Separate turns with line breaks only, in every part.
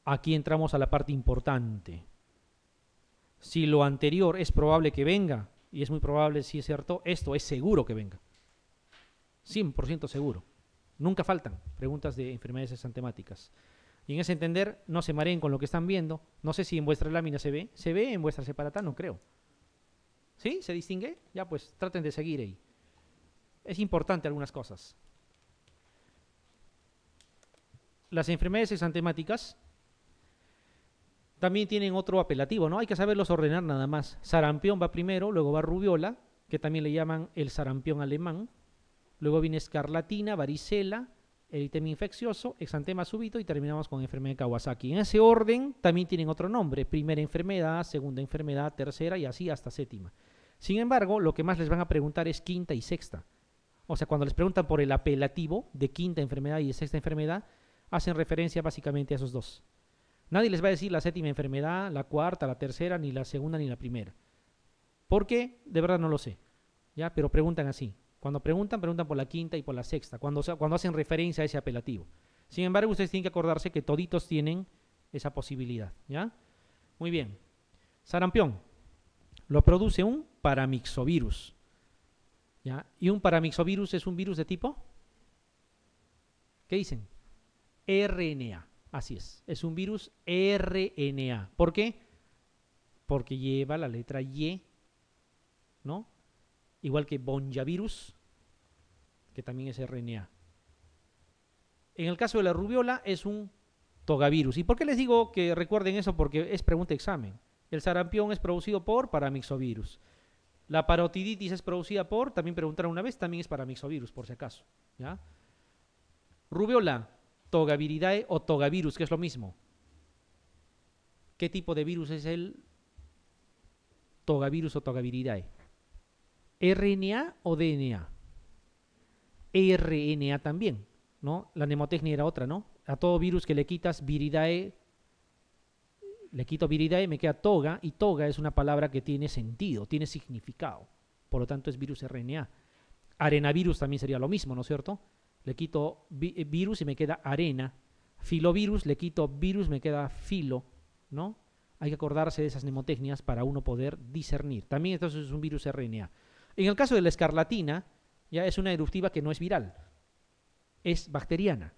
Aquí entramos a la parte importante. Si lo anterior es probable que venga, y es muy probable si es cierto, esto es seguro que venga. 100% seguro. Nunca faltan preguntas de enfermedades exantemáticas. Y en ese entender, no se mareen con lo que están viendo. No sé si en vuestra lámina se ve. ¿Se ve en vuestra separata? No creo. ¿Sí? ¿Se distingue? Ya, pues traten de seguir ahí. Es importante algunas cosas. Las enfermedades exantemáticas también tienen otro apelativo, ¿no? Hay que saberlos ordenar nada más. Sarampión va primero, luego va rubiola, que también le llaman el sarampión alemán. Luego viene escarlatina, varicela, eritema infeccioso, exantema súbito y terminamos con enfermedad de Kawasaki. En ese orden también tienen otro nombre, primera enfermedad, segunda enfermedad, tercera y así hasta séptima. Sin embargo, lo que más les van a preguntar es quinta y sexta. O sea, cuando les preguntan por el apelativo de quinta enfermedad y de sexta enfermedad, hacen referencia básicamente a esos dos. Nadie les va a decir la séptima enfermedad, la cuarta, la tercera, ni la segunda, ni la primera. ¿Por qué? De verdad no lo sé. ¿Ya? Pero preguntan así. Cuando preguntan, preguntan por la quinta y por la sexta, cuando hacen referencia a ese apelativo. Sin embargo, ustedes tienen que acordarse que toditos tienen esa posibilidad. ¿Ya? Muy bien. Sarampión lo produce un paramixovirus. ¿Ya? Y un paramixovirus es un virus de tipo, ¿qué dicen? RNA. Así es un virus RNA. ¿Por qué? Porque lleva la letra Y, ¿no? Igual que bonjavirus, que también es RNA. En el caso de la rubiola es un togavirus. ¿Y por qué les digo que recuerden eso? Porque es pregunta de examen. El sarampión es producido por paramixovirus. La parotiditis es producida por, también preguntaron una vez, también es paramixovirus, por si acaso. ¿Ya? Rubiola, togaviridae o togavirus, que es lo mismo. ¿Qué tipo de virus es el togavirus o togaviridae? ¿RNA o DNA? RNA también, ¿no? La mnemotecnia era otra, ¿no? A todo virus que le quitas viridae, le quito viridae, me queda toga, y toga es una palabra que tiene sentido, tiene significado. Por lo tanto, es virus RNA. Arenavirus también sería lo mismo, ¿no es cierto? Le quito virus y me queda arena. Filovirus, le quito virus, me queda filo, ¿no? Hay que acordarse de esas mnemotecnias para uno poder discernir. También entonces es un virus RNA. En el caso de la escarlatina, ya es una eruptiva que no es viral, es bacteriana.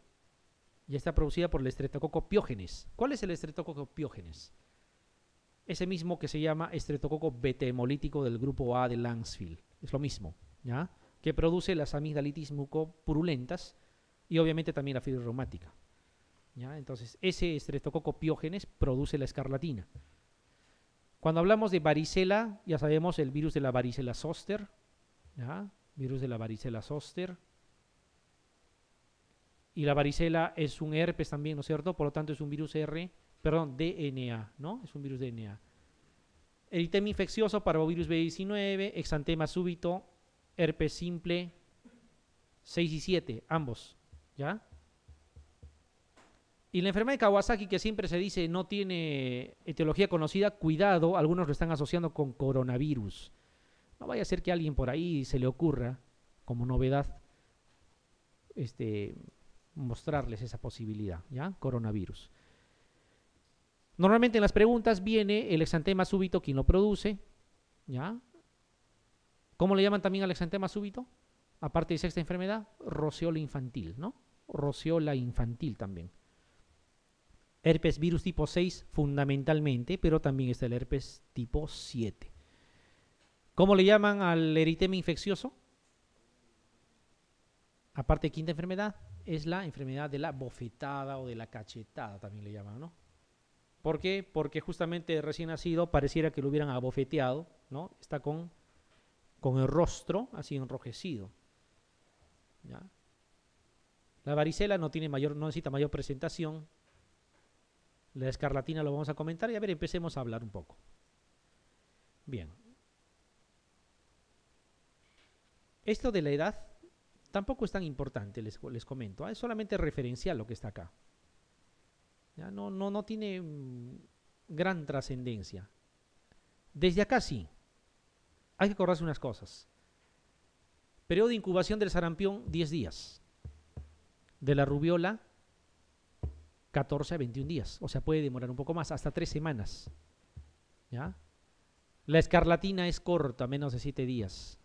Ya está producida por el Streptococcus pyogenes. ¿Cuál es el Streptococcus pyogenes? Ese mismo que se llama Streptococcus beta-hemolítico del grupo A de Langsfield. Es lo mismo, ¿ya? Que produce las amigdalitis mucopurulentas y obviamente también la fiebre reumática. ¿Ya? Entonces, ese Streptococcus pyogenes produce la escarlatina. Cuando hablamos de varicela, ya sabemos el virus de la varicela zoster, ¿ya? Virus de la varicela zoster. Y la varicela es un herpes también, ¿no es cierto? Por lo tanto, es un virus DNA, ¿no? Es un virus DNA. Eritema infeccioso, parvovirus B19, exantema súbito, herpes simple, 6 y 7, ambos, ¿ya? Y la enfermedad de Kawasaki, que siempre se dice no tiene etiología conocida, cuidado, algunos lo están asociando con coronavirus. No vaya a ser que a alguien por ahí se le ocurra, como novedad, mostrarles esa posibilidad, ¿ya? Coronavirus. Normalmente en las preguntas viene el exantema súbito, ¿quién lo produce? ¿Ya? ¿Cómo le llaman también al exantema súbito? Aparte de sexta enfermedad, roceola infantil, ¿no? Roceola infantil también. Herpes virus tipo 6 fundamentalmente, pero también está el herpes tipo 7. ¿Cómo le llaman al eritema infeccioso? Aparte de quinta enfermedad, es la enfermedad de la bofetada o de la cachetada, también le llaman, ¿no? ¿Por qué? Porque justamente recién nacido pareciera que lo hubieran abofeteado, ¿no? Está con el rostro así enrojecido. ¿Ya? La varicela no necesita mayor presentación. La escarlatina lo vamos a comentar y a ver, empecemos a hablar un poco. Bien. Esto de la edad tampoco es tan importante, les comento. Es solamente referencial lo que está acá. ¿Ya? No tiene gran trascendencia. Desde acá sí. Hay que acordarse unas cosas. Periodo de incubación del sarampión, 10 días. De la rubiola, 14 a 21 días, o sea, puede demorar un poco más, hasta 3 semanas. ¿Ya? La escarlatina es corta, menos de 7 días.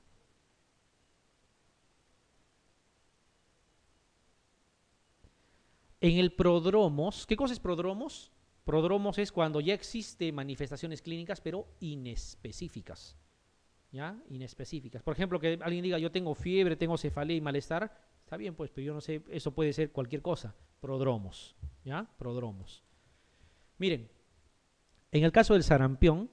En el prodromos, ¿qué cosa es prodromos? Prodromos es cuando ya existen manifestaciones clínicas, pero inespecíficas. ¿Ya? Inespecíficas. Por ejemplo, que alguien diga, yo tengo fiebre, tengo cefalea y malestar. Está bien, pues, pero yo no sé, eso puede ser cualquier cosa. Prodromos. ¿Ya? Prodromos. Miren, en el caso del sarampión,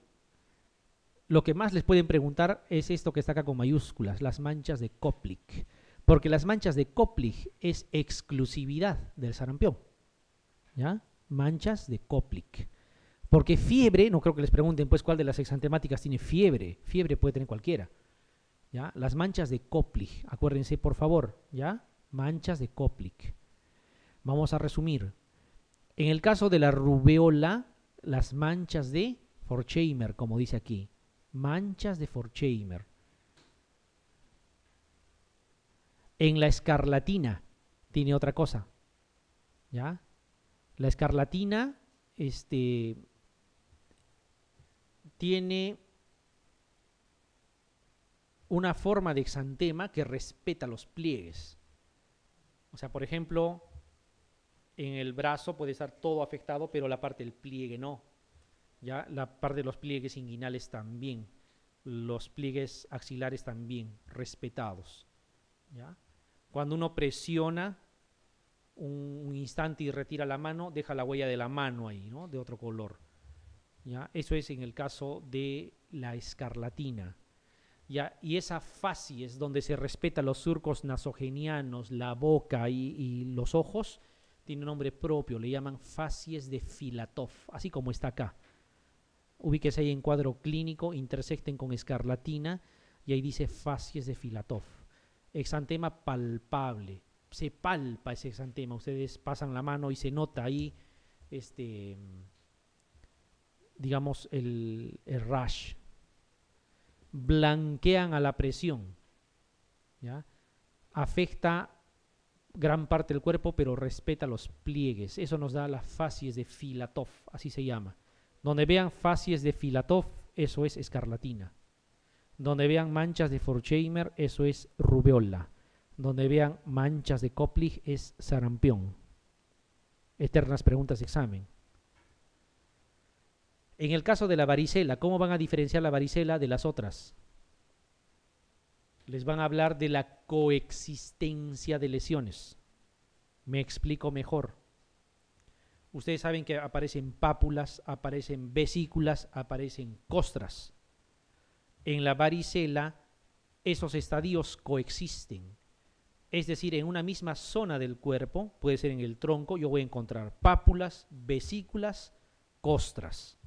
lo que más les pueden preguntar es esto que está acá con mayúsculas, las manchas de Koplik. Porque las manchas de Koplik es exclusividad del sarampión. ¿Ya? Manchas de Koplik. Porque fiebre, no creo que les pregunten pues cuál de las exantemáticas tiene fiebre. Fiebre puede tener cualquiera. ¿Ya? Las manchas de Koplik, acuérdense por favor, ¿ya? Manchas de Koplik. Vamos a resumir. En el caso de la rubeola, las manchas de Forchheimer, como dice aquí. Manchas de Forchheimer. En la escarlatina tiene otra cosa. ¿Ya? La escarlatina, tiene una forma de exantema que respeta los pliegues. O sea, por ejemplo, en el brazo puede estar todo afectado, pero la parte del pliegue no. ¿Ya? La parte de los pliegues inguinales también. Los pliegues axilares también respetados. ¿Ya? Cuando uno presiona un instante y retira la mano, deja la huella de la mano ahí, ¿no? De otro color. ¿Ya? Eso es en el caso de la escarlatina. ¿Ya? Y esa facies donde se respeta los surcos nasogenianos, la boca y los ojos, tiene un nombre propio, le llaman facies de Filatov, así como está acá. Ubíquese ahí en cuadro clínico, intersecten con escarlatina y ahí dice facies de Filatov. Exantema palpable, se palpa ese exantema, ustedes pasan la mano y se nota ahí, digamos, el rash. Blanquean a la presión, ¿ya? Afecta gran parte del cuerpo, pero respeta los pliegues. Eso nos da las facies de Filatov, así se llama. Donde vean facies de Filatov, eso es escarlatina. Donde vean manchas de Forchheimer, eso es rubeola. Donde vean manchas de Koplik, es sarampión. Eternas preguntas de examen. En el caso de la varicela, ¿cómo van a diferenciar la varicela de las otras? Les van a hablar de la coexistencia de lesiones. Me explico mejor. Ustedes saben que aparecen pápulas, aparecen vesículas, aparecen costras. En la varicela, esos estadios coexisten. Es decir, en una misma zona del cuerpo, puede ser en el tronco, yo voy a encontrar pápulas, vesículas, costras.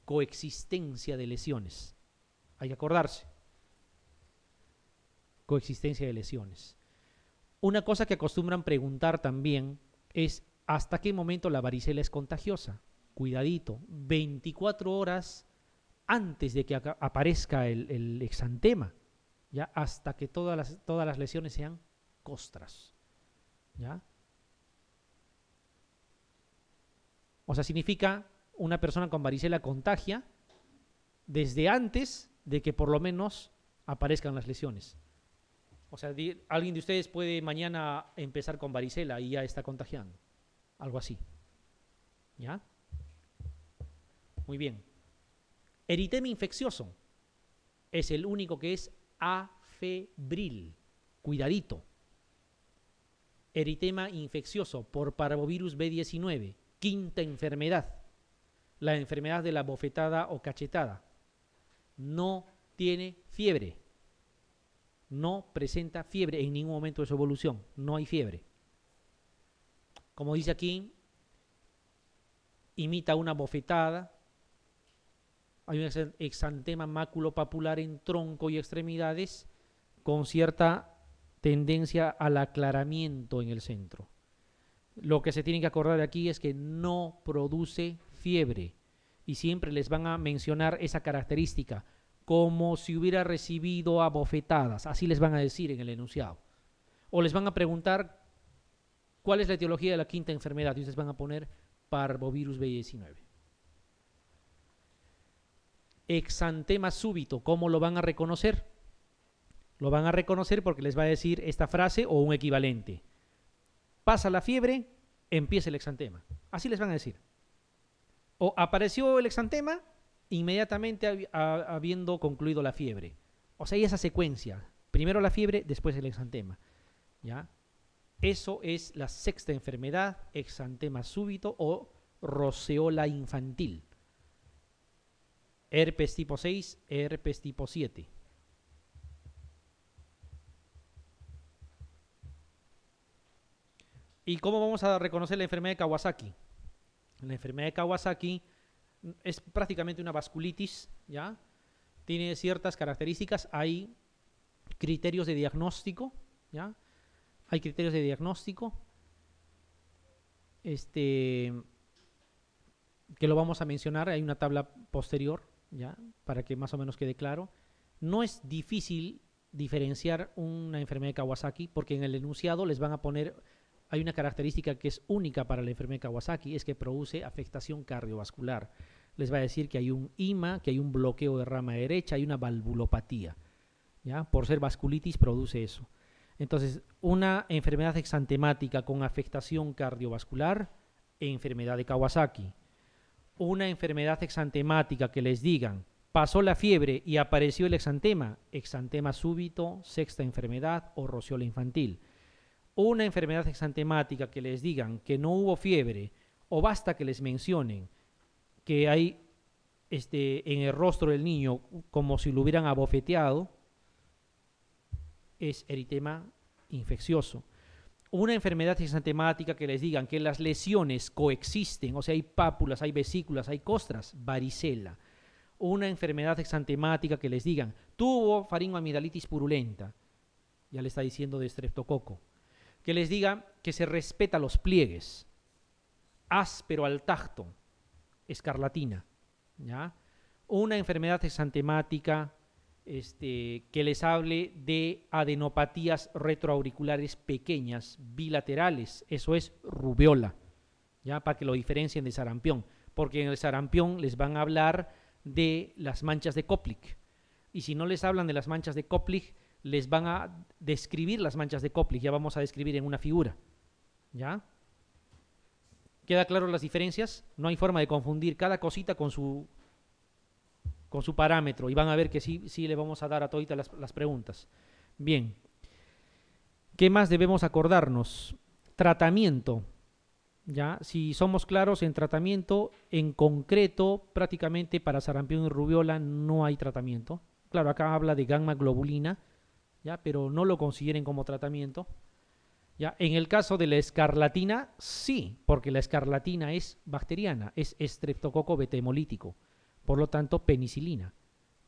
Coexistencia de lesiones. Hay que acordarse. Coexistencia de lesiones. Una cosa que acostumbran preguntar también es ¿hasta qué momento la varicela es contagiosa? Cuidadito, 24 horas antes de que aparezca el exantema, ¿ya? Hasta que todas las lesiones sean costras. ¿Ya? O sea, significa una persona con varicela contagia desde antes de que por lo menos aparezcan las lesiones. O sea, alguien de ustedes puede mañana empezar con varicela y ya está contagiando. Algo así. ¿Ya? Muy bien. Eritema infeccioso es el único que es afebril. Cuidadito. Eritema infeccioso por parvovirus B19. Quinta enfermedad. La enfermedad de la bofetada o cachetada. No tiene fiebre. No presenta fiebre en ningún momento de su evolución. No hay fiebre. Como dice aquí, imita una bofetada. Hay un exantema maculopapular en tronco y extremidades con cierta tendencia al aclaramiento en el centro. Lo que se tiene que acordar aquí es que no produce fiebre y siempre les van a mencionar esa característica como si hubiera recibido a bofetadas, así les van a decir en el enunciado. O les van a preguntar cuál es la etiología de la quinta enfermedad y ustedes van a poner parvovirus B19. Exantema súbito, ¿cómo lo van a reconocer? Lo van a reconocer porque les va a decir esta frase o un equivalente. Pasa la fiebre, empieza el exantema. Así les van a decir. O apareció el exantema inmediatamente habiendo concluido la fiebre. O sea, hay esa secuencia. Primero la fiebre, después el exantema. ¿Ya? Eso es la sexta enfermedad, exantema súbito o roceola infantil. Herpes tipo 6, herpes tipo 7. ¿Y cómo vamos a reconocer la enfermedad de Kawasaki? La enfermedad de Kawasaki es prácticamente una vasculitis, ¿ya? Tiene ciertas características, hay criterios de diagnóstico, ¿ya? Hay criterios de diagnóstico, que lo vamos a mencionar, hay una tabla posterior, ¿ya? Para que más o menos quede claro. No es difícil diferenciar una enfermedad de Kawasaki, porque en el enunciado les van a poner, hay una característica que es única para la enfermedad de Kawasaki, es que produce afectación cardiovascular. Les va a decir que hay un IMA, que hay un bloqueo de rama derecha, hay una valvulopatía, ¿ya? Por ser vasculitis produce eso. Entonces, una enfermedad exantemática con afectación cardiovascular, enfermedad de Kawasaki. Una enfermedad exantemática que les digan, pasó la fiebre y apareció el exantema, exantema súbito, sexta enfermedad o roceola infantil. Una enfermedad exantemática que les digan que no hubo fiebre, o basta que les mencionen que hay en el rostro del niño como si lo hubieran abofeteado, es eritema infeccioso. Una enfermedad exantemática que les digan que las lesiones coexisten, o sea, hay pápulas, hay vesículas, hay costras, varicela. Una enfermedad exantemática que les digan, tuvo faringoamigdalitis purulenta, ya le está diciendo de estreptococo. Que les diga que se respeta los pliegues, áspero al tacto, escarlatina, ¿ya? Una enfermedad exantemática que les hable de adenopatías retroauriculares pequeñas, bilaterales, eso es rubiola, ¿ya? Para que lo diferencien de sarampión, porque en el sarampión les van a hablar de las manchas de Koplik, y si no les hablan de las manchas de Koplik, les van a describir las manchas de Koplik, ya vamos a describir en una figura, ¿ya? ¿Queda claro las diferencias? No hay forma de confundir cada cosita con su parámetro, y van a ver que sí le vamos a dar a toditas las preguntas. Bien, ¿qué más debemos acordarnos? Tratamiento, ¿ya? Si somos claros en tratamiento, en concreto, prácticamente para sarampión y rubiola no hay tratamiento. Claro, acá habla de gamma globulina, ¿ya? Pero no lo consideren como tratamiento. ¿Ya? En el caso de la escarlatina, sí, porque la escarlatina es bacteriana, es estreptococo beta hemolítico. Por lo tanto, penicilina.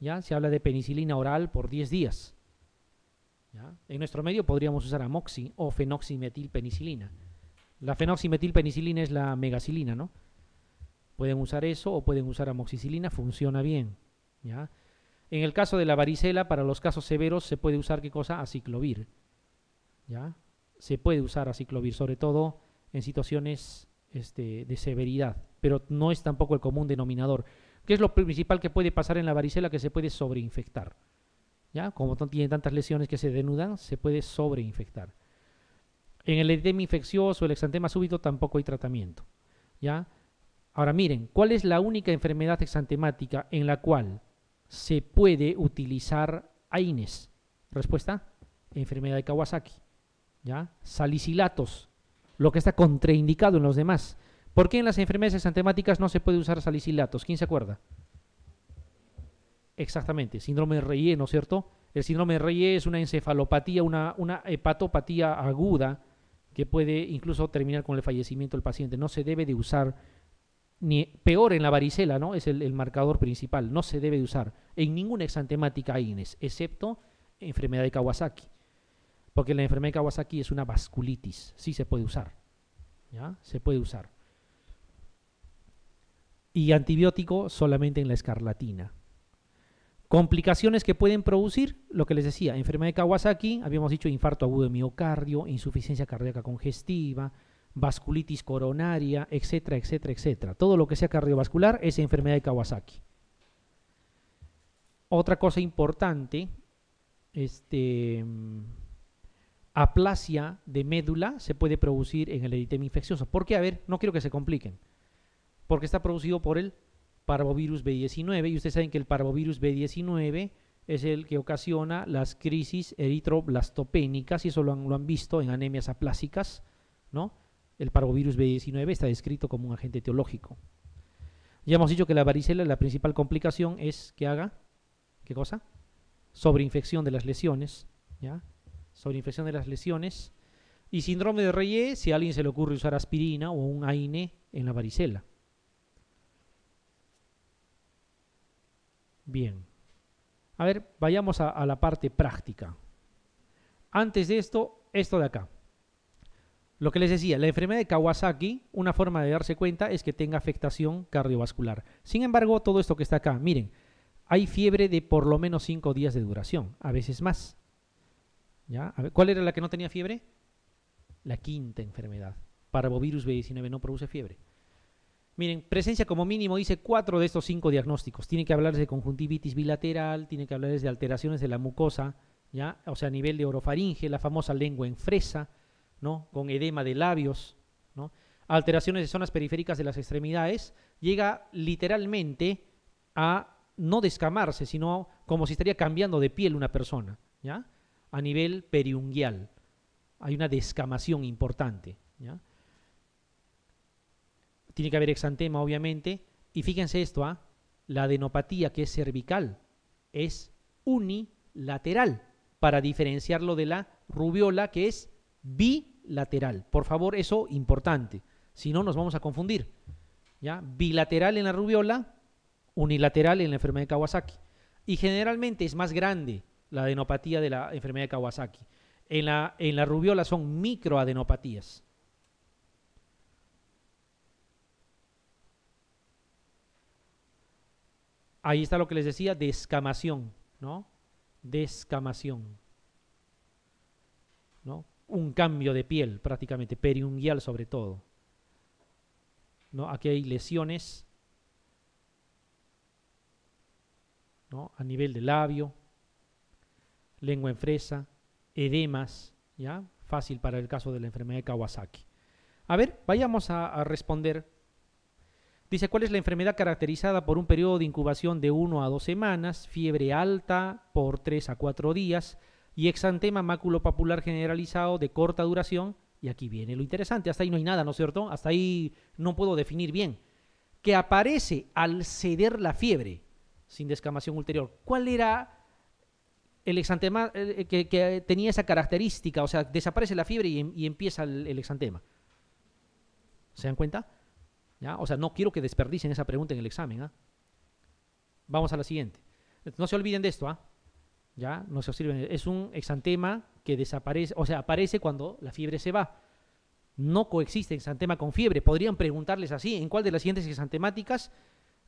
¿Ya? Se habla de penicilina oral por 10 días. ¿Ya? En nuestro medio podríamos usar amoxi o fenoximetilpenicilina. La fenoximetilpenicilina es la megacilina, ¿no? Pueden usar eso o pueden usar amoxicilina, funciona bien. ¿Ya? En el caso de la varicela, para los casos severos, se puede usar, ¿qué cosa? Aciclovir. ¿Ya? Se puede usar aciclovir, sobre todo en situaciones de severidad, pero no es tampoco el común denominador. ¿Qué es lo principal que puede pasar en la varicela? Que se puede sobreinfectar. ¿Ya? Como tiene tantas lesiones que se denudan, se puede sobreinfectar. En el eritema infeccioso, el exantema súbito, tampoco hay tratamiento. ¿Ya? Ahora miren, ¿cuál es la única enfermedad exantemática en la cual se puede utilizar AINES? Respuesta, enfermedad de Kawasaki. ¿Ya? Salicilatos, lo que está contraindicado en los demás. ¿Por qué en las enfermedades exantemáticas no se puede usar salicilatos? ¿Quién se acuerda? Exactamente, síndrome de Reye, ¿no es cierto? El síndrome de Reye es una encefalopatía, una hepatopatía aguda que puede incluso terminar con el fallecimiento del paciente. No se debe de usar, ni peor en la varicela, ¿no? Es el marcador principal. No se debe de usar en ninguna exantemática AINES, excepto enfermedad de Kawasaki. Porque la enfermedad de Kawasaki es una vasculitis. Sí se puede usar. ¿Ya? Se puede usar. Y antibiótico solamente en la escarlatina. Complicaciones que pueden producir, lo que les decía, enfermedad de Kawasaki, habíamos dicho infarto agudo de miocardio, insuficiencia cardíaca congestiva, vasculitis coronaria, etcétera, etcétera, etcétera. Todo lo que sea cardiovascular es enfermedad de Kawasaki. Otra cosa importante, aplasia de médula se puede producir en el eritema infeccioso. ¿Por qué? A ver, no quiero que se compliquen. Porque está producido por el parvovirus B19 y ustedes saben que el parvovirus B19 es el que ocasiona las crisis eritroblastopénicas y eso lo han visto en anemias aplásicas, ¿no? El parvovirus B19 está descrito como un agente etiológico. Ya hemos dicho que la varicela, la principal complicación es que haga, ¿qué cosa? Sobreinfección de las lesiones, ¿ya? Sobreinfección de las lesiones. Y síndrome de Reye, si a alguien se le ocurre usar aspirina o un AINE en la varicela. Bien. A ver, vayamos a la parte práctica. Antes de esto de acá. Lo que les decía, la enfermedad de Kawasaki, una forma de darse cuenta es que tenga afectación cardiovascular. Sin embargo, todo esto que está acá, miren, hay fiebre de por lo menos 5 días de duración, a veces más. ¿Ya? A ver, ¿cuál era la que no tenía fiebre? La quinta enfermedad. Parvovirus B19 no produce fiebre. Miren, presencia como mínimo dice 4 de estos 5 diagnósticos. Tiene que hablarse de conjuntivitis bilateral, tiene que hablarse de alteraciones de la mucosa, ¿ya? O sea, a nivel de orofaringe, la famosa lengua en fresa, ¿no? Con edema de labios, ¿no? Alteraciones de zonas periféricas de las extremidades. Llega literalmente a no descamarse, sino como si estaría cambiando de piel una persona, ¿ya? A nivel periunguial. Hay una descamación importante, ¿ya? Tiene que haber exantema, obviamente. Y fíjense esto, la adenopatía, que es cervical, es unilateral, para diferenciarlo de la rubiola, que es bilateral. Por favor, eso importante. Si no, nos vamos a confundir. ¿Ya? Bilateral en la rubiola, unilateral en la enfermedad de Kawasaki. Y generalmente es más grande la adenopatía de la enfermedad de Kawasaki. En la rubiola son microadenopatías. Ahí está lo que les decía, descamación, ¿no? Descamación, ¿no? Un cambio de piel prácticamente, periunguial sobre todo, ¿no? Aquí hay lesiones, ¿no? A nivel de labio, lengua en fresa, edemas, ¿ya? Fácil para el caso de la enfermedad de Kawasaki. A ver, vayamos a responder. Dice, ¿cuál es la enfermedad caracterizada por un periodo de incubación de 1 a 2 semanas, fiebre alta por 3 a 4 días y exantema maculopapular generalizado de corta duración? Y aquí viene lo interesante, hasta ahí no hay nada, ¿no es cierto? Hasta ahí no puedo definir bien. Que aparece al ceder la fiebre, sin descamación ulterior. ¿Cuál era el exantema que tenía esa característica? O sea, desaparece la fiebre y empieza el exantema. ¿Se dan cuenta? ¿Ya? O sea, no quiero que desperdicien esa pregunta en el examen. Vamos a la siguiente. No se olviden de esto. ¿Ya? No se olviden. Es un exantema que desaparece, o sea, aparece cuando la fiebre se va. No coexiste exantema con fiebre. Podrían preguntarles así, ¿en cuál de las siguientes exantemáticas,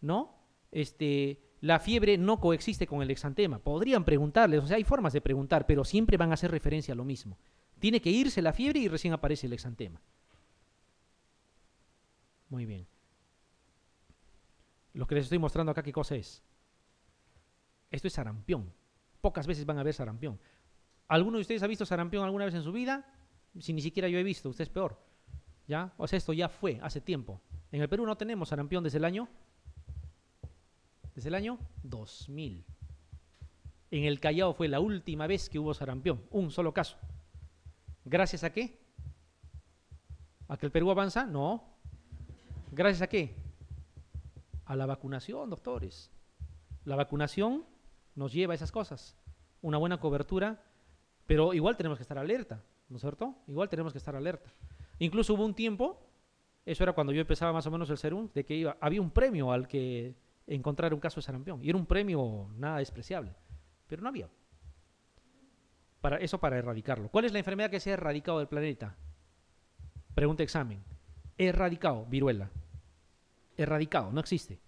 no? La fiebre no coexiste con el exantema. Podrían preguntarles, o sea, hay formas de preguntar, pero siempre van a hacer referencia a lo mismo. Tiene que irse la fiebre y recién aparece el exantema. Muy bien. Lo que les estoy mostrando acá, ¿qué cosa es? Esto es sarampión. Pocas veces van a ver sarampión. ¿Alguno de ustedes ha visto sarampión alguna vez en su vida? Si ni siquiera yo he visto, usted es peor. ¿Ya? O sea, esto ya fue hace tiempo. En el Perú no tenemos sarampión desde el año 2000. En el Callao fue la última vez que hubo sarampión. Un solo caso. ¿Gracias a qué? ¿A que el Perú avanza? No. ¿Gracias a qué? A la vacunación, doctores. La vacunación nos lleva a esas cosas. Una buena cobertura, pero igual tenemos que estar alerta, ¿no es cierto? Igual tenemos que estar alerta. Incluso hubo un tiempo, eso era cuando yo empezaba más o menos el Serum, de que había un premio al que encontrar un caso de sarampión. Y era un premio nada despreciable, pero no había. Para erradicarlo. ¿Cuál es la enfermedad que se ha erradicado del planeta? Pregunta examen. Erradicado, viruela. Erradicado, no existe.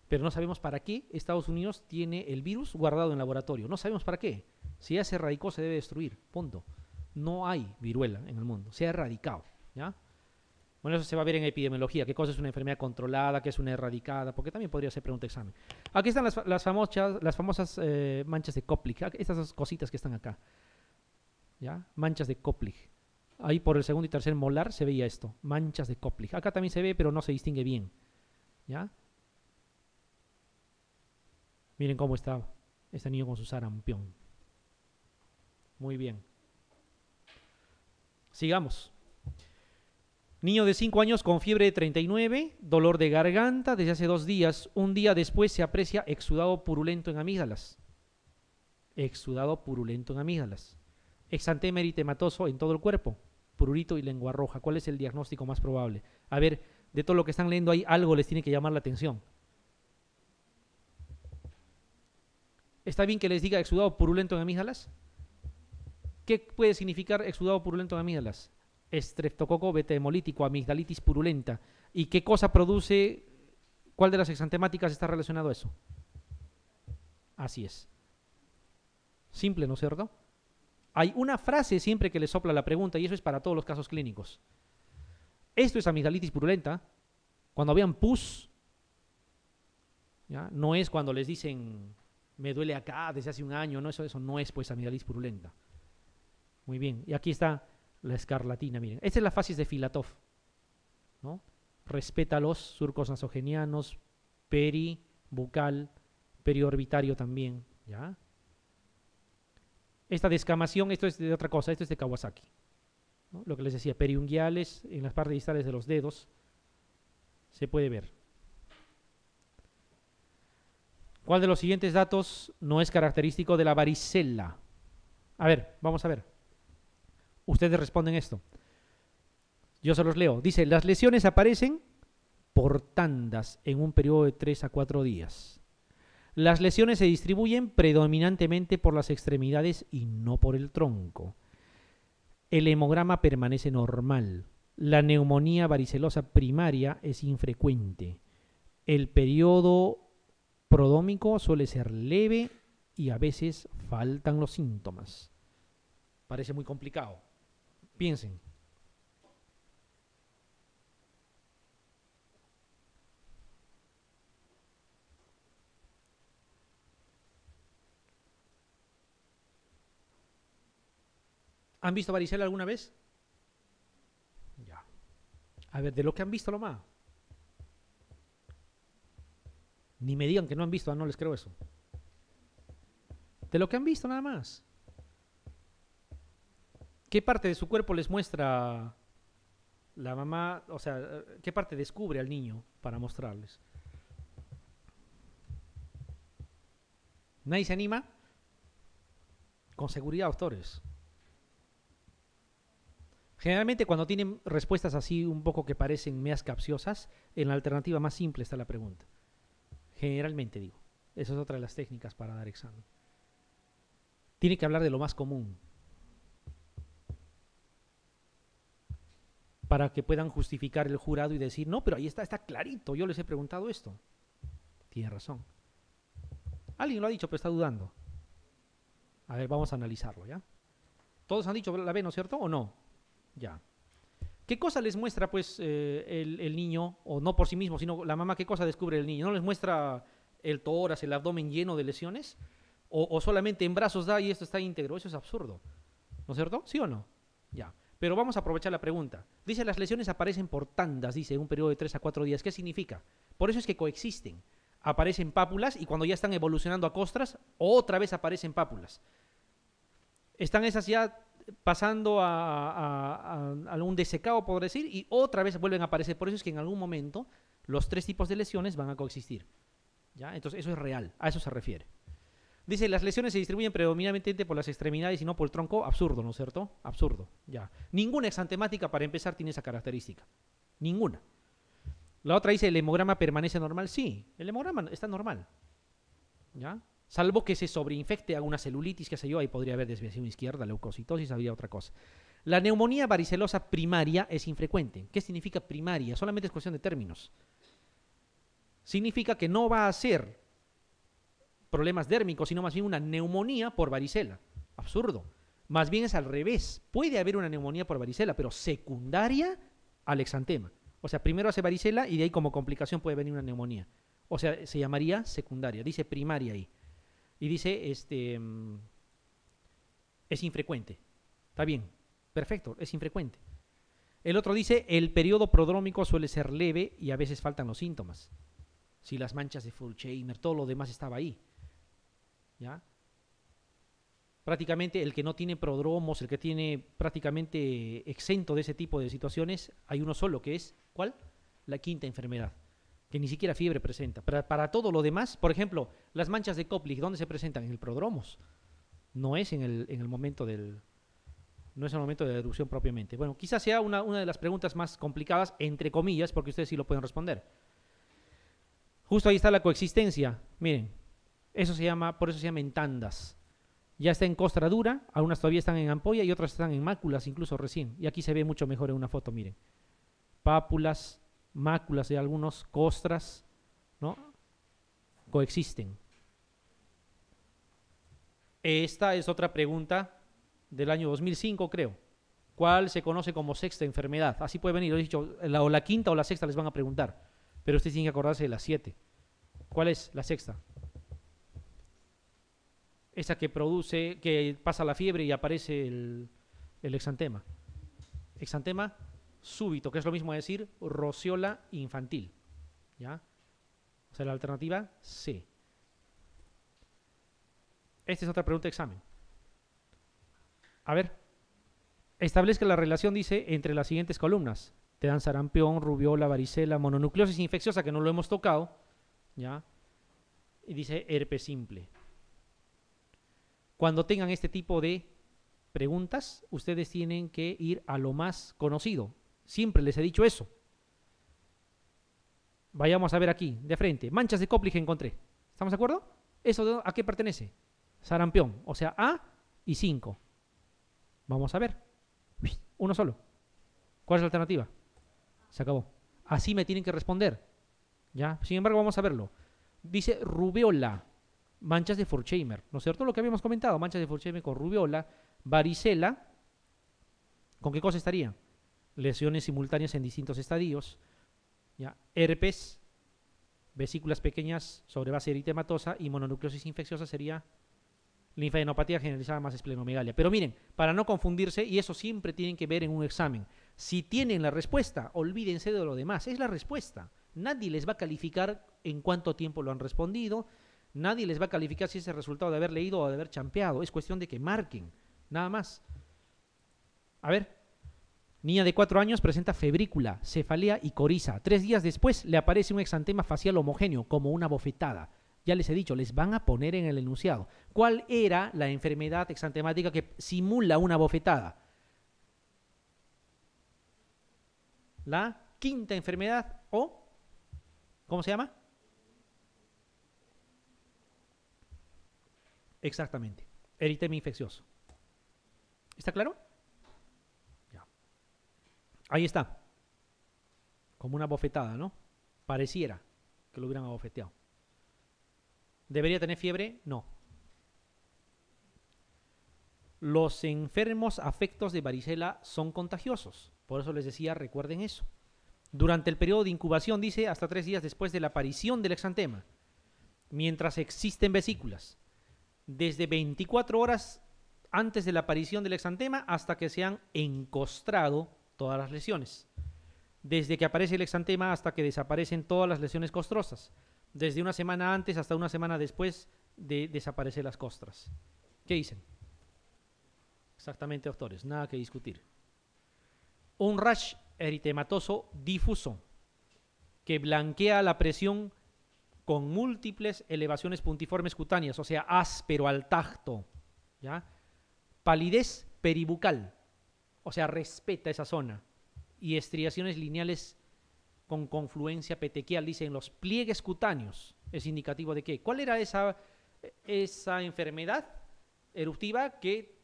Pero no sabemos para qué Estados Unidos tiene el virus guardado en laboratorio. No sabemos para qué. Si ya se erradicó, se debe destruir. Punto. No hay viruela en el mundo, se ha erradicado, ¿ya? Bueno, eso se va a ver en epidemiología, qué cosa es una enfermedad controlada, qué es una erradicada, porque también podría ser pregunta de examen. Aquí están las famosas manchas de Koplik, estas dos cositas que están acá, ¿ya? Manchas de Koplik. Ahí por el segundo y tercer molar se veía esto, manchas de Koplik. Acá también se ve, pero no se distingue bien, ¿ya? Miren cómo está este niño con su sarampión. Muy bien. Sigamos. Niño de 5 años con fiebre de 39, dolor de garganta desde hace 2 días. Un día después se aprecia exudado purulento en amígdalas. Exudado purulento en amígdalas. Exantema eritematoso en todo el cuerpo. Prurito y lengua roja. ¿Cuál es el diagnóstico más probable? A ver, de todo lo que están leyendo ahí, algo les tiene que llamar la atención. ¿Está bien que les diga exudado purulento en amígdalas? ¿Qué puede significar exudado purulento en amígdalas? Estreptococo beta hemolítico, amigdalitis purulenta. ¿Y qué cosa produce? ¿Cuál de las exantemáticas está relacionado a eso? Así es. Simple, ¿no es cierto? Hay una frase siempre que le sopla la pregunta y eso es para todos los casos clínicos. Esto es amigdalitis purulenta. Cuando vean pus, ¿ya? No es cuando les dicen me duele acá desde hace un año, no, eso no es pues amigdalitis purulenta. Muy bien, y aquí está la escarlatina, miren. Esta es la facies de Filatov, ¿no? Respeta los surcos nasogenianos, bucal, periorbitario también, ¿ya? Esta descamación, esto es de otra cosa, esto es de Kawasaki, ¿no? Lo que les decía, periunguiales en las partes distales de los dedos, se puede ver. ¿Cuál de los siguientes datos no es característico de la varicela? A ver, vamos a ver. Ustedes responden esto. Yo se los leo. Dice, las lesiones aparecen por tandas en un periodo de 3 a 4 días. Las lesiones se distribuyen predominantemente por las extremidades y no por el tronco. El hemograma permanece normal. La neumonía varicelosa primaria es infrecuente. El periodo prodómico suele ser leve y a veces faltan los síntomas. Parece muy complicado. Piensen. ¿Han visto varicela alguna vez? Ya. A ver, de lo que han visto lo más. Ni me digan que no han visto, no les creo eso. De lo que han visto nada más. ¿Qué parte de su cuerpo les muestra la mamá? O sea, ¿qué parte descubre al niño para mostrarles? ¿Nadie se anima? Con seguridad, doctores. Generalmente cuando tienen respuestas así un poco que parecen medias capciosas, en la alternativa más simple está la pregunta. Generalmente digo. Esa es otra de las técnicas para dar examen. Tiene que hablar de lo más común. Para que puedan justificar el jurado y decir, no, pero ahí está clarito, yo les he preguntado esto. Tiene razón. Alguien lo ha dicho, pero está dudando. A ver, vamos a analizarlo, ¿ya? Todos han dicho la B, ¿no es cierto? ¿O no? Ya. ¿Qué cosa les muestra, pues, el niño? O no por sí mismo, sino la mamá, ¿qué cosa descubre el niño? ¿No les muestra el tórax, el abdomen lleno de lesiones? ¿O solamente en brazos da y esto está íntegro? Eso es absurdo. ¿No es cierto? ¿Sí o no? Ya. Pero vamos a aprovechar la pregunta. Dice, las lesiones aparecen por tandas, dice, en un periodo de 3 a 4 días. ¿Qué significa? Por eso es que coexisten. Aparecen pápulas y cuando ya están evolucionando a costras, otra vez aparecen pápulas. Están esas ya pasando a un desecado, por decir, y otra vez vuelven a aparecer. Por eso es que en algún momento los 3 tipos de lesiones van a coexistir. ¿Ya? Entonces eso es real, a eso se refiere. Dice, las lesiones se distribuyen predominantemente por las extremidades y no por el tronco. Absurdo, ¿no es cierto? Absurdo, ya. Ninguna exantemática, para empezar, tiene esa característica. Ninguna. La otra dice, ¿el hemograma permanece normal? Sí, el hemograma está normal. ¿Ya? Salvo que se sobreinfecte a una celulitis, que sé yo, ahí podría haber desviación izquierda, leucocitosis, habría otra cosa. La neumonía varicelosa primaria es infrecuente. ¿Qué significa primaria? Solamente es cuestión de términos. Significa que no va a ser problemas dérmicos, sino más bien una neumonía por varicela. Absurdo. Más bien es al revés. Puede haber una neumonía por varicela, pero secundaria al exantema. O sea, primero hace varicela y de ahí como complicación puede venir una neumonía. O sea, se llamaría secundaria. Dice primaria ahí. Y dice, es infrecuente. Está bien. Perfecto, es infrecuente. El otro dice, el periodo prodrómico suele ser leve y a veces faltan los síntomas. Si las manchas de Fulchheimer, todo lo demás estaba ahí. ¿Ya? Prácticamente el que no tiene prodromos, el que tiene prácticamente exento de ese tipo de situaciones, hay uno solo, que es, ¿cuál? La quinta enfermedad, que ni siquiera fiebre presenta. Para todo lo demás, por ejemplo, las manchas de Koplik, ¿dónde se presentan? En el prodromos. No es en el momento no es el momento de la erupción propiamente. Bueno, quizás sea una de las preguntas más complicadas, entre comillas, porque ustedes sí lo pueden responder. Justo ahí está la coexistencia. Miren, eso se llama, por eso se llama en tandas. Ya está en costra dura, algunas todavía están en ampolla y otras están en máculas, incluso recién. Y aquí se ve mucho mejor en una foto, miren. Pápulas, máculas de algunos, costras, ¿no? Coexisten. Esta es otra pregunta del año 2005, creo. ¿Cuál se conoce como sexta enfermedad? Así puede venir, lo he dicho, o la quinta o la sexta les van a preguntar. Pero ustedes tienen que acordarse de las 7. ¿Cuál es la sexta? Esa que produce, que pasa la fiebre y aparece el exantema. Exantema súbito, que es lo mismo decir rociola infantil. ¿Ya? O sea, la alternativa C. Esta es otra pregunta de examen. A ver, establezca la relación, dice, entre las siguientes columnas. Te dan sarampión, rubiola, varicela, mononucleosis infecciosa, que no lo hemos tocado. ¿Ya? Y dice herpes simple. Cuando tengan este tipo de preguntas, ustedes tienen que ir a lo más conocido. Siempre les he dicho eso. Vayamos a ver aquí, de frente. Manchas de Koplik encontré. ¿Estamos de acuerdo? ¿Eso a qué pertenece? Sarampión, o sea, A y 5. Vamos a ver. Uno solo. ¿Cuál es la alternativa? Se acabó. Así me tienen que responder. ¿Ya? Sin embargo, vamos a verlo. Dice rubiola. Manchas de Forchheimer, ¿no es cierto? Lo que habíamos comentado, manchas de Forchheimer con rubiola, varicela, ¿con qué cosa estarían? Lesiones simultáneas en distintos estadios, ¿ya? Herpes, vesículas pequeñas sobre base eritematosa y mononucleosis infecciosa sería linfadenopatía generalizada más esplenomegalia. Pero miren, para no confundirse, y eso siempre tienen que ver en un examen, si tienen la respuesta, olvídense de lo demás, es la respuesta. Nadie les va a calificar en cuánto tiempo lo han respondido. Nadie les va a calificar si es el resultado de haber leído o de haber champeado. Es cuestión de que marquen, nada más. A ver, niña de 4 años presenta febrícula, cefalea y coriza. 3 días después le aparece un exantema facial homogéneo, como una bofetada. Ya les he dicho, les van a poner en el enunciado. ¿Cuál era la enfermedad exantemática que simula una bofetada? La quinta enfermedad o, ¿cómo se llama? Exactamente. Eritema infeccioso. ¿Está claro? Ya. Ahí está. Como una bofetada, ¿no? Pareciera que lo hubieran abofeteado. ¿Debería tener fiebre? No. Los enfermos afectos de varicela son contagiosos. Por eso les decía, recuerden eso. Durante el periodo de incubación, dice, hasta 3 días después de la aparición del exantema, mientras existen vesículas, desde 24 horas antes de la aparición del exantema hasta que se han encostrado todas las lesiones. Desde que aparece el exantema hasta que desaparecen todas las lesiones costrosas. Desde una semana antes hasta una semana después de desaparecer las costras. ¿Qué dicen? Exactamente, doctores, nada que discutir. Un rash eritematoso difuso que blanquea la presión con múltiples elevaciones puntiformes cutáneas, o sea, áspero al tacto, ¿ya? Palidez peribucal, o sea, respeta esa zona, y estriaciones lineales con confluencia petequial, dicen los pliegues cutáneos, es indicativo de qué. ¿Cuál era esa enfermedad eruptiva que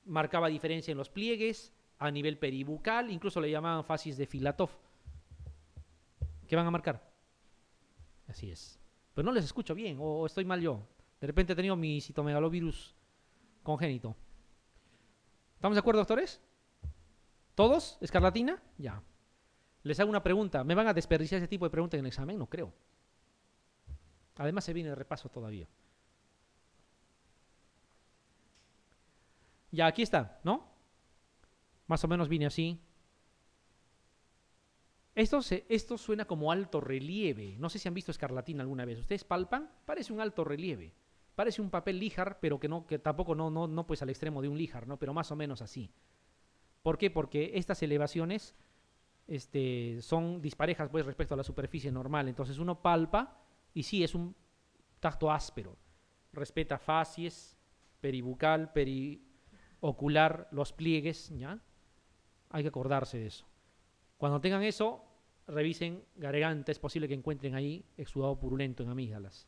marcaba diferencia en los pliegues, a nivel peribucal, incluso le llamaban facies de Filatov? ¿Qué van a marcar? Así es. Pero no les escucho bien, o estoy mal yo. De repente he tenido mi citomegalovirus congénito. ¿Estamos de acuerdo, doctores? ¿Todos? ¿Escarlatina? Ya. Les hago una pregunta. ¿Me van a desperdiciar ese tipo de preguntas en el examen? No creo. Además se viene de repaso todavía. Ya, aquí está, ¿no? Más o menos viene así. Esto suena como alto relieve. No sé si han visto escarlatina alguna vez. ¿Ustedes palpan? Parece un alto relieve. Parece un papel líjar, pero que tampoco no pues al extremo de un líjar, ¿no? Pero más o menos así. ¿Por qué? Porque estas elevaciones son disparejas pues respecto a la superficie normal. Entonces uno palpa y sí es un tacto áspero. Respeta facies, peribucal, periocular, los pliegues, ¿ya? Hay que acordarse de eso. Cuando tengan eso, revisen garganta, es posible que encuentren ahí exudado purulento en amígdalas.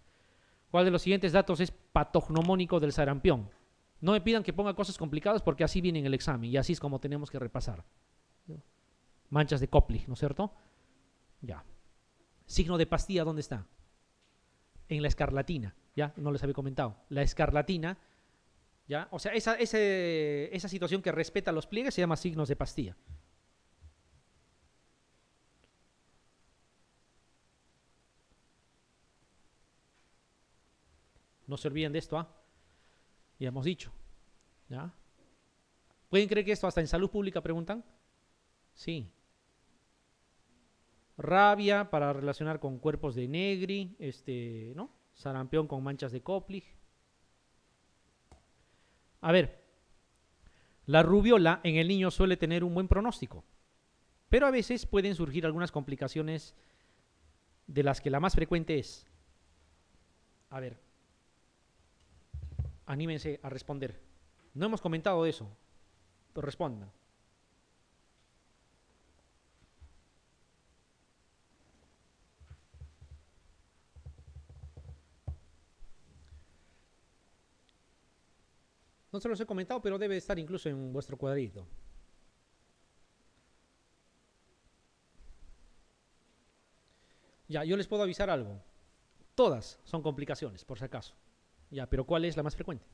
¿Cuál de los siguientes datos es patognomónico del sarampión? No me pidan que ponga cosas complicadas porque así viene en el examen y así es como tenemos que repasar. Manchas de Koplik, ¿no es cierto? Ya. Signo de pastilla, ¿dónde está? En la escarlatina, ¿ya? No les había comentado. La escarlatina, ¿ya? O sea, esa situación que respeta los pliegues se llama signos de pastilla. No se olviden de esto, ¿ah? Ya hemos dicho, ¿ya? ¿Pueden creer que esto hasta en salud pública preguntan? Sí. Rabia para relacionar con cuerpos de Negri, ¿no? Sarampión con manchas de Koplik. A ver, la rubiola en el niño suele tener un buen pronóstico, pero a veces pueden surgir algunas complicaciones de las que la más frecuente es, a ver, anímense a responder. No hemos comentado eso, pero respondan. No se los he comentado, pero debe estar incluso en vuestro cuadrito. Ya, yo les puedo avisar algo. Todas son complicaciones, por si acaso. Ya, pero ¿cuál es la más frecuente?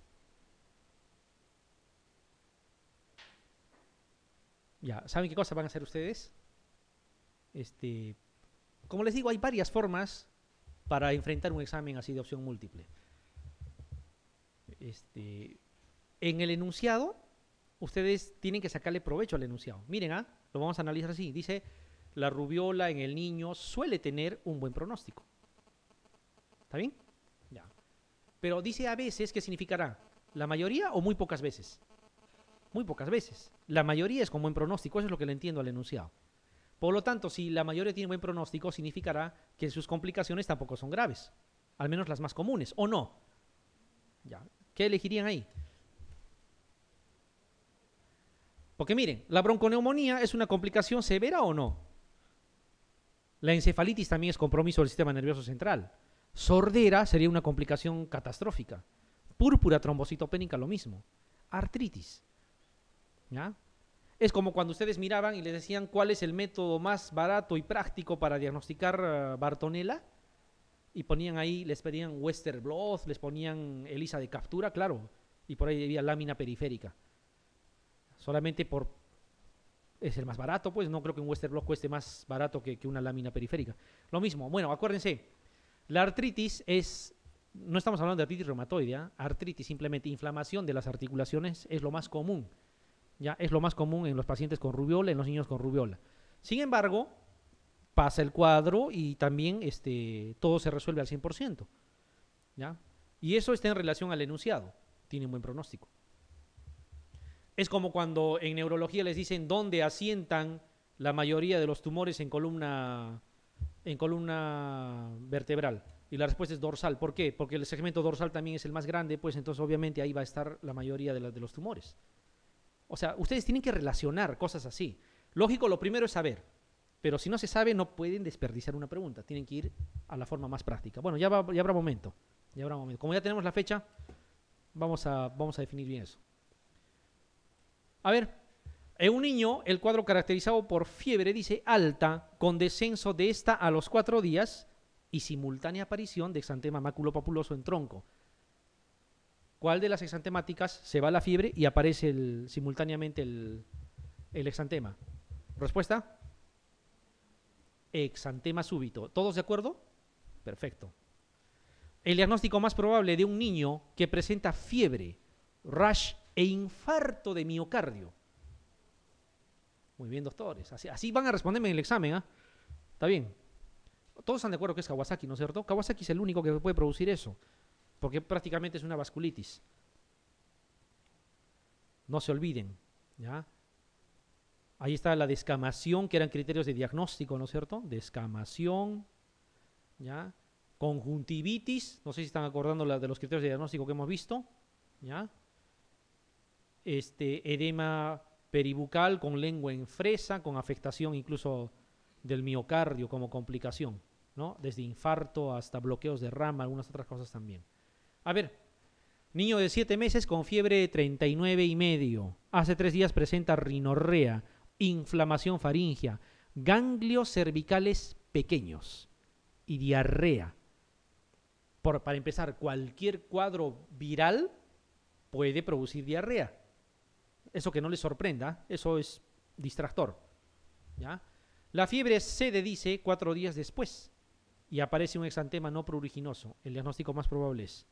Ya, ¿saben qué cosa van a hacer ustedes? Como les digo, hay varias formas para enfrentar un examen así de opción múltiple. En el enunciado, ustedes tienen que sacarle provecho al enunciado. Miren, lo vamos a analizar así. Dice, la rubiola en el niño suele tener un buen pronóstico. ¿Está bien? Ya. Pero dice a veces, ¿qué significará? ¿La mayoría o muy pocas veces? Muy pocas veces. La mayoría es con buen pronóstico, eso es lo que le entiendo al enunciado. Por lo tanto, si la mayoría tiene buen pronóstico, significará que sus complicaciones tampoco son graves. Al menos las más comunes, ¿o no? Ya. ¿Qué elegirían ahí? Porque miren, ¿la bronconeumonía es una complicación severa o no? La encefalitis también es compromiso del sistema nervioso central. Sordera sería una complicación catastrófica. Púrpura trombocitopénica lo mismo. Artritis. ¿Ya? Es como cuando ustedes miraban y les decían cuál es el método más barato y práctico para diagnosticar Bartonella y ponían ahí, les pedían Western blot, les ponían ELISA de captura, claro, y por ahí había lámina periférica. Solamente es el más barato, pues no creo que un Western blot cueste más barato que una lámina periférica. Lo mismo, bueno, acuérdense, la artritis no estamos hablando de artritis reumatoide, artritis, simplemente inflamación de las articulaciones es lo más común. Ya es lo más común en los pacientes con rubiola, en los niños con rubiola. Sin embargo, pasa el cuadro y también todo se resuelve al 100%. ¿Ya? Y eso está en relación al enunciado. Tiene un buen pronóstico. Es como cuando en neurología les dicen dónde asientan la mayoría de los tumores en columna vertebral. Y la respuesta es dorsal. ¿Por qué? Porque el segmento dorsal también es el más grande, pues entonces obviamente ahí va a estar la mayoría de los tumores. O sea, ustedes tienen que relacionar cosas así. Lógico, lo primero es saber. Pero si no se sabe, no pueden desperdiciar una pregunta. Tienen que ir a la forma más práctica. Bueno, ya habrá momento. Como ya tenemos la fecha, vamos a definir bien eso. A ver, en un niño, el cuadro caracterizado por fiebre dice alta, con descenso de esta a los 4 días y simultánea aparición de exantema maculopapuloso en tronco. ¿Cuál de las exantemáticas se va la fiebre y aparece simultáneamente el exantema? Respuesta, exantema súbito. ¿Todos de acuerdo? Perfecto. El diagnóstico más probable de un niño que presenta fiebre, rash e infarto de miocardio. Muy bien, doctores. Así van a responderme en el examen, ¿ah? Está bien. Todos están de acuerdo que es Kawasaki, ¿no es cierto? Kawasaki es el único que puede producir eso, porque prácticamente es una vasculitis. No se olviden, ¿ya? Ahí está la descamación, que eran criterios de diagnóstico, ¿no es cierto? Descamación, ¿ya? Conjuntivitis, no sé si están acordando de los criterios de diagnóstico que hemos visto, ¿ya? Edema peribucal con lengua en fresa, con afectación incluso del miocardio como complicación, ¿no? Desde infarto hasta bloqueos de rama, algunas otras cosas también. A ver, niño de 7 meses con fiebre 39,5. Hace 3 días presenta rinorrea, inflamación faríngea, ganglios cervicales pequeños y diarrea. Para empezar, cualquier cuadro viral puede producir diarrea. Eso que no les sorprenda, eso es distractor, ¿ya? La fiebre cede, dice, 4 días después y aparece un exantema no pruriginoso. El diagnóstico más probable es.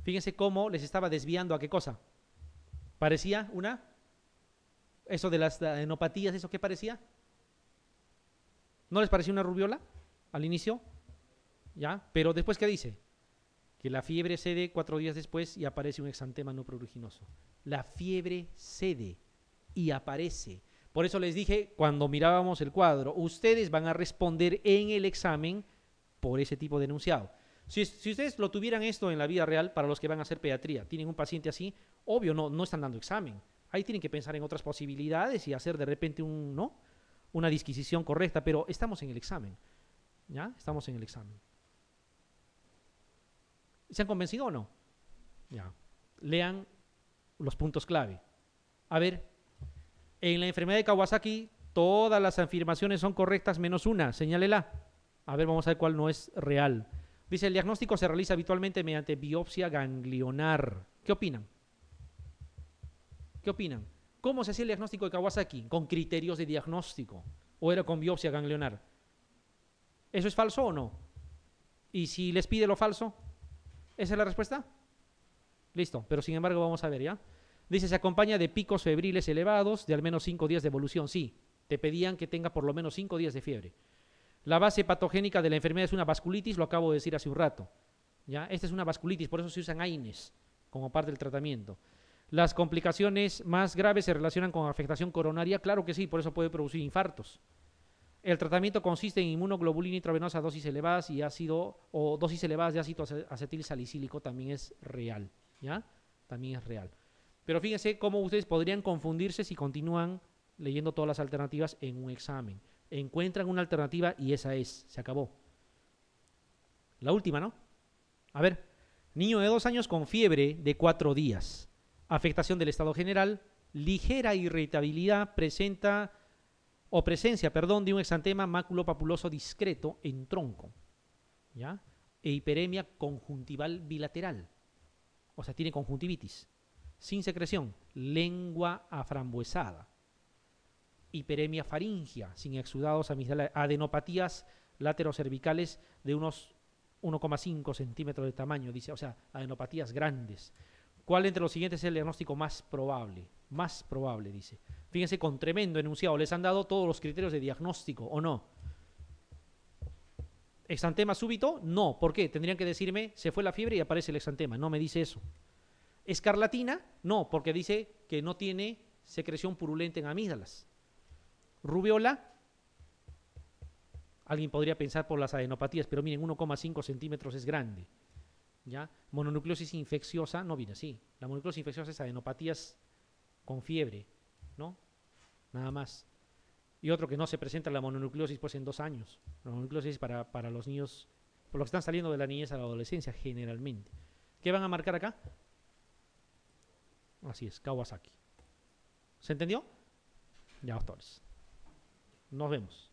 Fíjense cómo les estaba desviando a qué cosa. Parecía eso de las adenopatías, ¿eso qué parecía? ¿No les parecía una rubiola al inicio? ¿Ya? Pero después, ¿qué dice? Que la fiebre cede 4 días después y aparece un exantema no pruriginoso. La fiebre cede y aparece. Por eso les dije, cuando mirábamos el cuadro, ustedes van a responder en el examen por ese tipo de enunciado. Si ustedes lo tuvieran esto en la vida real, para los que van a hacer pediatría, tienen un paciente así, obvio, no están dando examen. Ahí tienen que pensar en otras posibilidades y hacer de repente una disquisición correcta, pero estamos en el examen. ¿Ya? Estamos en el examen. ¿Se han convencido o no? Ya. Lean los puntos clave. A ver, en la enfermedad de Kawasaki, todas las afirmaciones son correctas menos una. Señálela. A ver, vamos a ver cuál no es real. Dice, el diagnóstico se realiza habitualmente mediante biopsia ganglionar. ¿Qué opinan? ¿Qué opinan? ¿Cómo se hacía el diagnóstico de Kawasaki? Con criterios de diagnóstico. ¿O era con biopsia ganglionar? ¿Eso es falso o no? ¿Y si les pide lo falso? ¿Esa es la respuesta? Listo, pero sin embargo vamos a ver, ¿ya? Dice, se acompaña de picos febriles elevados de al menos 5 días de evolución. Sí, te pedían que tenga por lo menos 5 días de fiebre. La base patogénica de la enfermedad es una vasculitis, lo acabo de decir hace un rato, ¿ya? Esta es una vasculitis, por eso se usan AINES como parte del tratamiento. Las complicaciones más graves se relacionan con afectación coronaria, claro que sí, por eso puede producir infartos. El tratamiento consiste en inmunoglobulina intravenosa a dosis elevadas y ácido o dosis elevadas de ácido acetil salicílico, también es real, ¿ya? También es real. Pero fíjense cómo ustedes podrían confundirse si continúan leyendo todas las alternativas en un examen. Encuentran una alternativa y esa es, se acabó. La última, ¿no? A ver, niño de 2 años con fiebre de 4 días, afectación del estado general, ligera irritabilidad, presencia, de un exantema maculopapuloso discreto en tronco, ¿ya? E hiperemia conjuntival bilateral, o sea, tiene conjuntivitis, sin secreción, lengua aframbuesada, hiperemia faríngea, sin exudados amigdalares, adenopatías laterocervicales de unos 1,5 centímetros de tamaño, dice, o sea, adenopatías grandes. ¿Cuál entre los siguientes es el diagnóstico más probable? Más probable, dice. Fíjense, con tremendo enunciado, les han dado todos los criterios de diagnóstico, ¿o no? ¿Exantema súbito? No. ¿Por qué? Tendrían que decirme, se fue la fiebre y aparece el exantema. No me dice eso. ¿Escarlatina? No, porque dice que no tiene secreción purulenta en amígdalas. ¿Rubiola? Alguien podría pensar por las adenopatías, pero miren, 1,5 centímetros es grande. ¿Ya? Mononucleosis infecciosa no viene así. La mononucleosis infecciosa es adenopatías con fiebre, ¿no? Nada más. Y otro que no se presenta la mononucleosis pues en 2 años. La mononucleosis es para los niños, por los que están saliendo de la niñez a la adolescencia generalmente. ¿Qué van a marcar acá? Así es, Kawasaki. ¿Se entendió? Ya, doctores. Nos vemos.